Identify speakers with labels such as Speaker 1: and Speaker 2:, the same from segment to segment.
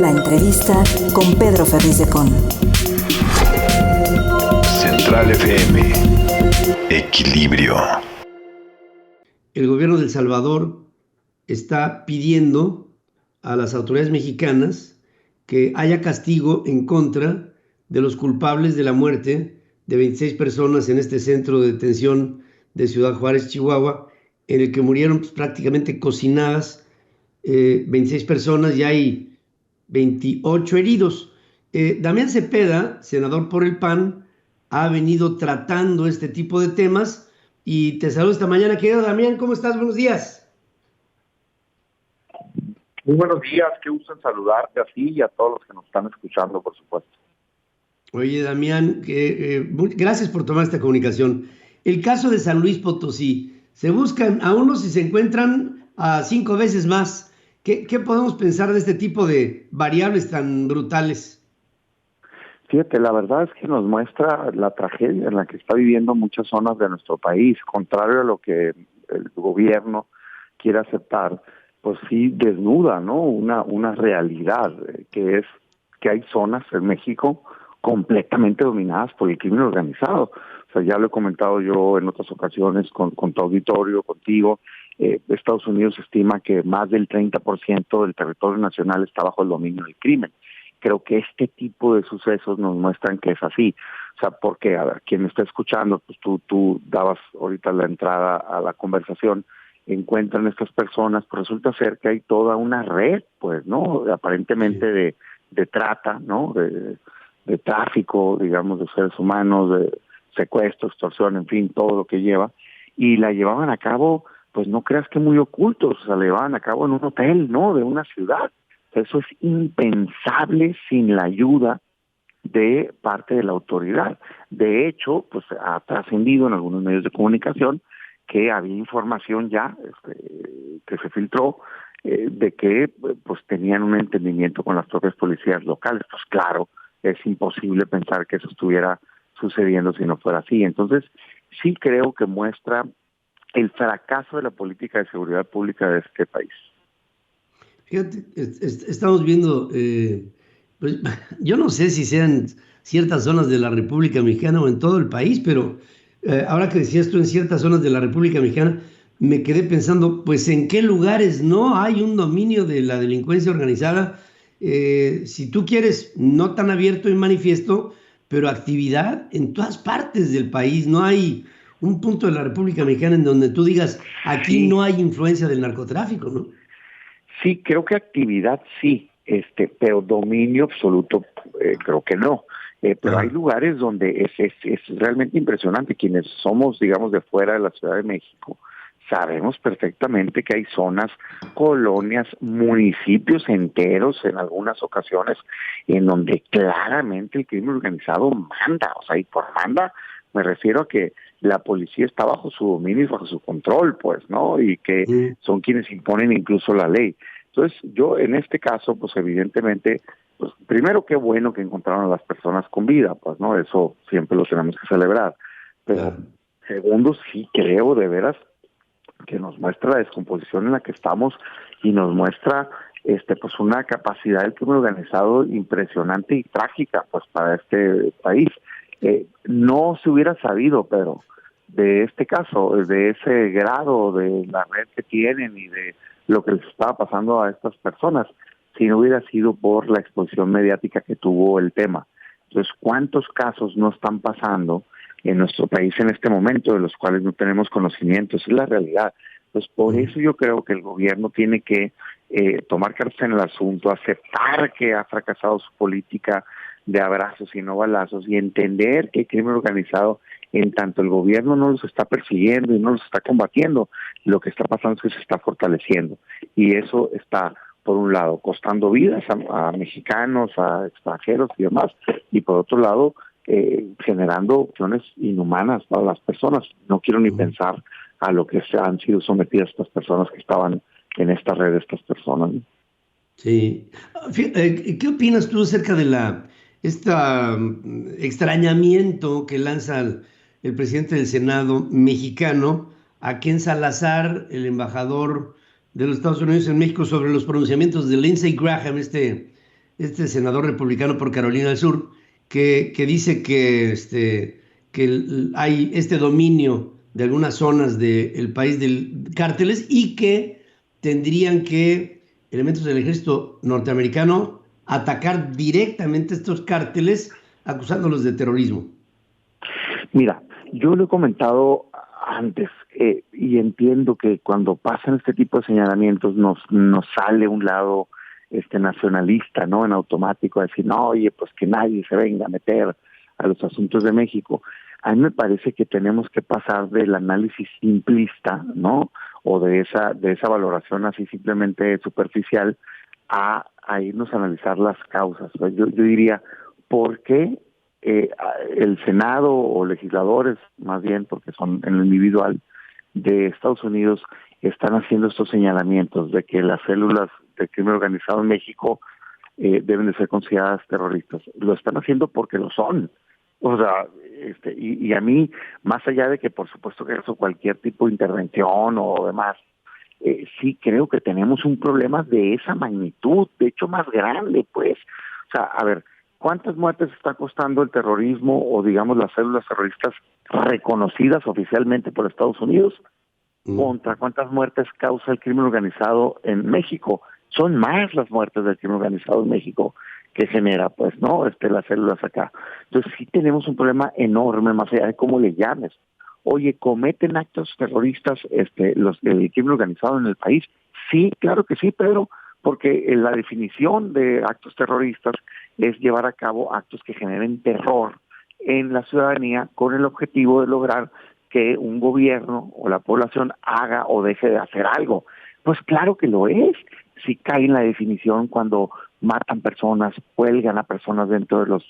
Speaker 1: La entrevista con Pedro Ferriz de Con.
Speaker 2: Central FM. Equilibrio.
Speaker 3: El gobierno de El Salvador está pidiendo a las autoridades mexicanas que haya castigo en contra de los culpables de la muerte de 26 personas en este centro de detención de Ciudad Juárez, Chihuahua, en el que murieron prácticamente cocinadas 26 personas y hay 28 heridos. Damián Cepeda, senador por el PAN, ha venido tratando este tipo de temas y te saludo esta mañana, querido Damián. ¿Cómo estás? Buenos días.
Speaker 4: Muy buenos días, qué gusto en saludarte a ti y a todos los que nos están escuchando, por supuesto.
Speaker 3: Oye, Damián, gracias por tomar esta comunicación. El caso de San Luis Potosí, se buscan a unos y se encuentran a 5 veces más. ¿Qué podemos pensar de este tipo de variables tan brutales?
Speaker 4: Fíjate, la verdad es que nos muestra la tragedia en la que está viviendo muchas zonas de nuestro país, contrario a lo que el gobierno quiere aceptar, pues sí desnuda, ¿no? Una realidad que es que hay zonas en México completamente dominadas por el crimen organizado. O sea, ya lo he comentado yo en otras ocasiones con tu auditorio, contigo. Estados Unidos estima que más del 30% del territorio nacional está bajo el dominio del crimen. Creo que este tipo de sucesos nos muestran que es así. O sea, porque, a ver, quien me está escuchando, pues tú dabas ahorita la entrada a la conversación, encuentran estas personas, pues resulta ser que hay toda una red, pues, ¿no? Aparentemente de trata, ¿no? De tráfico, digamos, de seres humanos, de secuestro, extorsión, en fin, todo lo que lleva, y la llevaban a cabo, pues no creas que muy ocultos, o sea, la llevaban a cabo en un hotel, ¿no? De una ciudad. Eso es impensable sin la ayuda de parte de la autoridad. De hecho, pues ha trascendido en algunos medios de comunicación que había información ya que se filtró de que pues tenían un entendimiento con las propias policías locales. Pues claro, es imposible pensar que eso estuviera sucediendo si no fuera así. Entonces, sí creo que muestra el fracaso de la política de seguridad pública de este país.
Speaker 3: Fíjate, estamos viendo, pues, yo no sé si sean ciertas zonas de la República Mexicana o en todo el país, pero ahora que decías tú en ciertas zonas de la República Mexicana, me quedé pensando, pues en qué lugares no hay un dominio de la delincuencia organizada, si tú quieres, no tan abierto y manifiesto, pero actividad en todas partes del país. No hay un punto de la República Mexicana en donde tú digas, aquí no hay influencia del narcotráfico, ¿no?
Speaker 4: Sí, creo que actividad sí, pero dominio absoluto creo que no. Pero hay lugares donde es realmente impresionante. Quienes somos, digamos, de fuera de la Ciudad de México, sabemos perfectamente que hay zonas, colonias, municipios enteros en algunas ocasiones en donde claramente el crimen organizado manda. O sea, y por manda me refiero a que la policía está bajo su dominio y bajo su control, pues, ¿no? Y que son quienes imponen incluso la ley. Entonces, yo en este caso, pues evidentemente, pues primero qué bueno que encontraron a las personas con vida, pues, ¿no? Eso siempre lo tenemos que celebrar. Pero segundo, sí creo de veras que nos muestra la descomposición en la que estamos y nos muestra pues una capacidad del crimen organizado impresionante y trágica, pues, para este país. No se hubiera sabido, pero de este caso, de ese grado de la red que tienen y de lo que les estaba pasando a estas personas, si no hubiera sido por la exposición mediática que tuvo el tema. Entonces, ¿cuántos casos no están pasando en nuestro país en este momento de los cuales no tenemos conocimiento? Esa es la realidad. Pues por eso yo creo que el gobierno tiene que tomar cartas en el asunto, aceptar que ha fracasado su política de abrazos y no balazos y entender que el crimen organizado, en tanto el gobierno no los está persiguiendo y no los está combatiendo, lo que está pasando es que se está fortaleciendo. Y eso está, por un lado, costando vidas a mexicanos, a extranjeros y demás, y por otro lado, generando opciones inhumanas para las personas. No quiero ni pensar a lo que se han sido sometidas estas personas que estaban en esta red de estas personas, ¿no?
Speaker 3: Sí. ¿Qué opinas tú acerca de extrañamiento que lanza el presidente del Senado mexicano a Ken Salazar, el embajador de los Estados Unidos en México, sobre los pronunciamientos de Lindsey Graham, este senador republicano por Carolina del Sur, que dice que hay este dominio de algunas zonas del país de cárteles y que tendrían que elementos del ejército norteamericano atacar directamente estos cárteles acusándolos de terrorismo.
Speaker 4: Mira, yo lo he comentado antes y entiendo que cuando pasan este tipo de señalamientos nos sale un lado nacionalista, ¿no? En automático, decir, no, oye, pues que nadie se venga a meter a los asuntos de México. A mí me parece que tenemos que pasar del análisis simplista, ¿no? O de esa valoración así simplemente superficial a irnos a analizar las causas. O sea, yo diría, ¿por qué el Senado o legisladores, más bien, porque son en lo individual, de Estados Unidos, están haciendo estos señalamientos de que las células de crimen organizado en México deben de ser consideradas terroristas? Lo están haciendo porque lo son. O sea, y a mí, más allá de que por supuesto que eso cualquier tipo de intervención o demás, sí creo que tenemos un problema de esa magnitud, de hecho más grande, pues. O sea, a ver, ¿cuántas muertes está costando el terrorismo o digamos las células terroristas reconocidas oficialmente por Estados Unidos? ¿Contra cuántas muertes causa el crimen organizado en México? Son más las muertes del crimen organizado en México que genera, pues, ¿no? Las células acá. Entonces sí tenemos un problema enorme, más allá de cómo le llames. Oye, ¿cometen actos terroristas el crimen organizado en el país? Sí, claro que sí, Pedro, porque la definición de actos terroristas es llevar a cabo actos que generen terror en la ciudadanía con el objetivo de lograr que un gobierno o la población haga o deje de hacer algo. Pues claro que lo es. Si cae en la definición cuando matan personas, cuelgan a personas dentro de las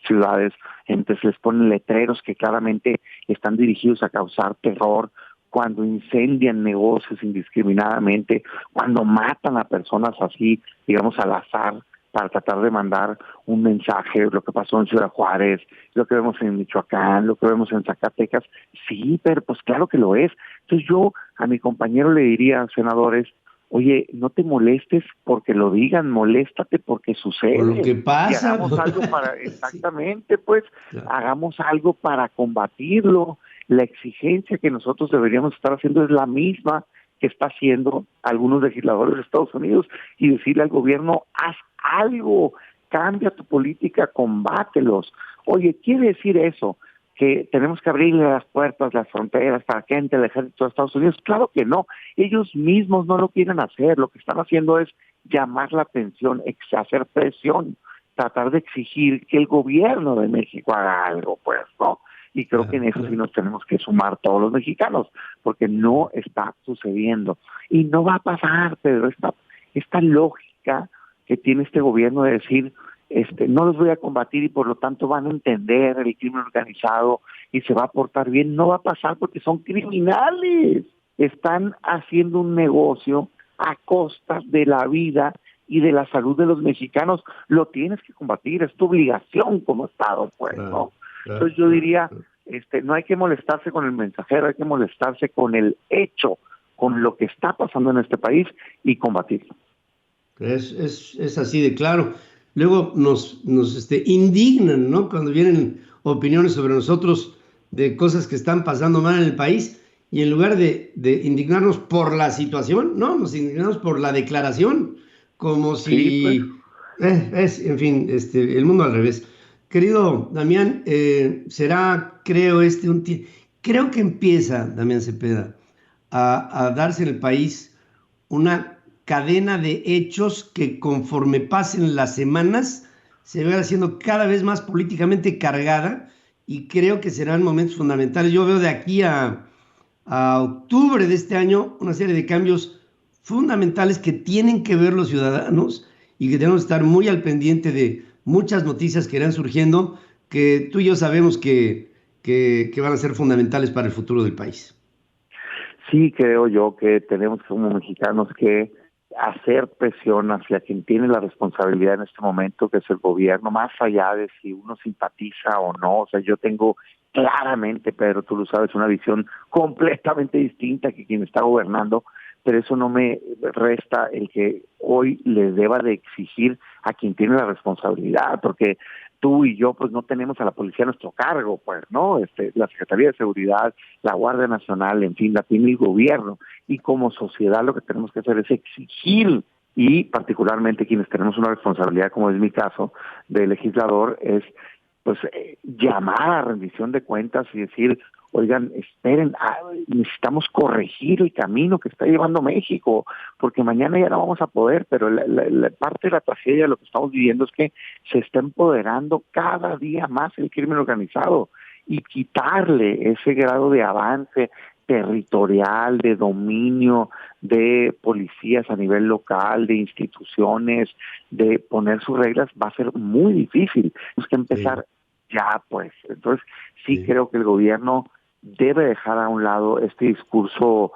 Speaker 4: ciudades, entonces les ponen letreros que claramente están dirigidos a causar terror, cuando incendian negocios indiscriminadamente, cuando matan a personas así, digamos al azar, para tratar de mandar un mensaje, lo que pasó en Ciudad Juárez, lo que vemos en Michoacán, lo que vemos en Zacatecas, sí, pero pues claro que lo es. Entonces yo a mi compañero le diría, senadores, oye, no te molestes porque lo digan, moléstate porque sucede.
Speaker 3: Por lo que pasa.
Speaker 4: Y hagamos algo para, exactamente, pues,
Speaker 3: claro.
Speaker 4: Hagamos algo para combatirlo. La exigencia que nosotros deberíamos estar haciendo es la misma que está haciendo algunos legisladores de Estados Unidos y decirle al gobierno, haz algo, cambia tu política, combátelos. Oye, ¿quiere decir eso que tenemos que abrirle las puertas, las fronteras para que entre el ejército de Estados Unidos? Claro que no, ellos mismos no lo quieren hacer, lo que están haciendo es llamar la atención, hacer presión, tratar de exigir que el gobierno de México haga algo, pues, ¿no? Y creo que en eso sí nos tenemos que sumar todos los mexicanos, porque no está sucediendo. Y no va a pasar, Pedro, esta lógica que tiene este gobierno de decir, no los voy a combatir y por lo tanto van a entender el crimen organizado y se va a portar bien, no va a pasar porque son criminales. Están haciendo un negocio a costa de la vida y de la salud de los mexicanos. Lo tienes que combatir, es tu obligación como Estado, pues, ¿no? Entonces yo diría, no hay que molestarse con el mensajero, hay que molestarse con el hecho, con lo que está pasando en este país y combatirlo.
Speaker 3: Es así de claro. Luego nos indignan, ¿no? Cuando vienen opiniones sobre nosotros de cosas que están pasando mal en el país y en lugar de indignarnos por la situación, no, nos indignamos por la declaración, como si,
Speaker 4: Sí, pues.
Speaker 3: en fin, el mundo al revés. Querido Damián, será, creo, creo que empieza, Damián Cepeda, a darse en el país una cadena de hechos que conforme pasen las semanas se va haciendo cada vez más políticamente cargada y creo que serán momentos fundamentales. Yo veo de aquí a octubre de este año una serie de cambios fundamentales que tienen que ver los ciudadanos y que tenemos que estar muy al pendiente de muchas noticias que irán surgiendo que tú y yo sabemos que van a ser fundamentales para el futuro del país.
Speaker 4: Sí, creo yo que tenemos como mexicanos que hacer presión hacia quien tiene la responsabilidad en este momento, que es el gobierno, más allá de si uno simpatiza o no. O sea, yo tengo claramente, Pedro, tú lo sabes, una visión completamente distinta que quien está gobernando, pero eso no me resta el que hoy les deba de exigir a quien tiene la responsabilidad, porque tú y yo pues no tenemos a la policía a nuestro cargo, pues, ¿no? La Secretaría de Seguridad, la Guardia Nacional, en fin, la tiene el gobierno, y como sociedad lo que tenemos que hacer es exigir, y particularmente quienes tenemos una responsabilidad, como es mi caso, de legislador, es pues llamar a rendición de cuentas y decir, oigan, esperen, necesitamos corregir el camino que está llevando México, porque mañana ya no vamos a poder, pero la parte de la tragedia de lo que estamos viviendo es que se está empoderando cada día más el crimen organizado, y quitarle ese grado de avance territorial, de dominio de policías a nivel local, de instituciones, de poner sus reglas, va a ser muy difícil. Tenemos que empezar ya, pues. Entonces, sí creo que el gobierno debe dejar a un lado este discurso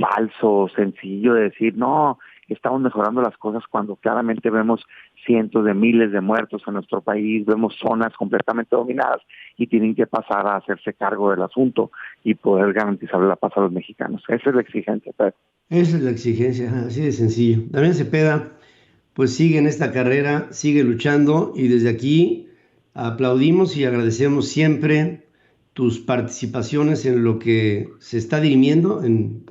Speaker 4: falso, sencillo, de decir, no, estamos mejorando las cosas, cuando claramente vemos cientos de miles de muertos en nuestro país, vemos zonas completamente dominadas, y tienen que pasar a hacerse cargo del asunto y poder garantizar la paz a los mexicanos. Esa es la exigencia, Pedro.
Speaker 3: Esa es la exigencia, así de sencillo. Damián Cepeda, pues sigue en esta carrera, sigue luchando, y desde aquí aplaudimos y agradecemos siempre tus participaciones en lo que se está dirimiendo en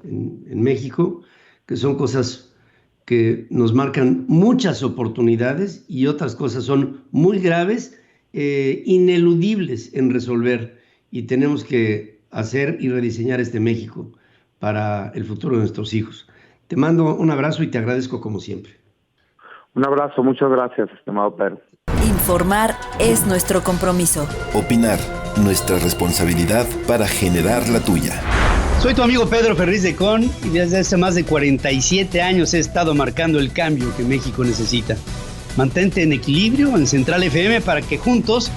Speaker 3: México, que son cosas que nos marcan muchas oportunidades, y otras cosas son muy graves, ineludibles en resolver, y tenemos que hacer y rediseñar este México para el futuro de nuestros hijos. Te mando un abrazo y te agradezco como siempre.
Speaker 4: Un abrazo, muchas gracias, estimado Pedro.
Speaker 1: Informar es nuestro compromiso.
Speaker 5: Opinar, nuestra responsabilidad para generar la tuya.
Speaker 6: Soy tu amigo Pedro Ferriz de Con, y desde hace más de 47 años he estado marcando el cambio que México necesita. Mantente en equilibrio en Central FM para que juntos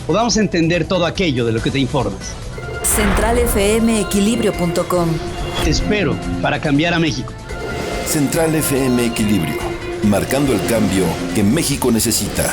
Speaker 6: podamos entender todo aquello de lo que te informas.
Speaker 1: CentralFMequilibrio.com.
Speaker 6: Te espero para cambiar a México.
Speaker 5: Central FM Equilibrio, marcando el cambio que México necesita.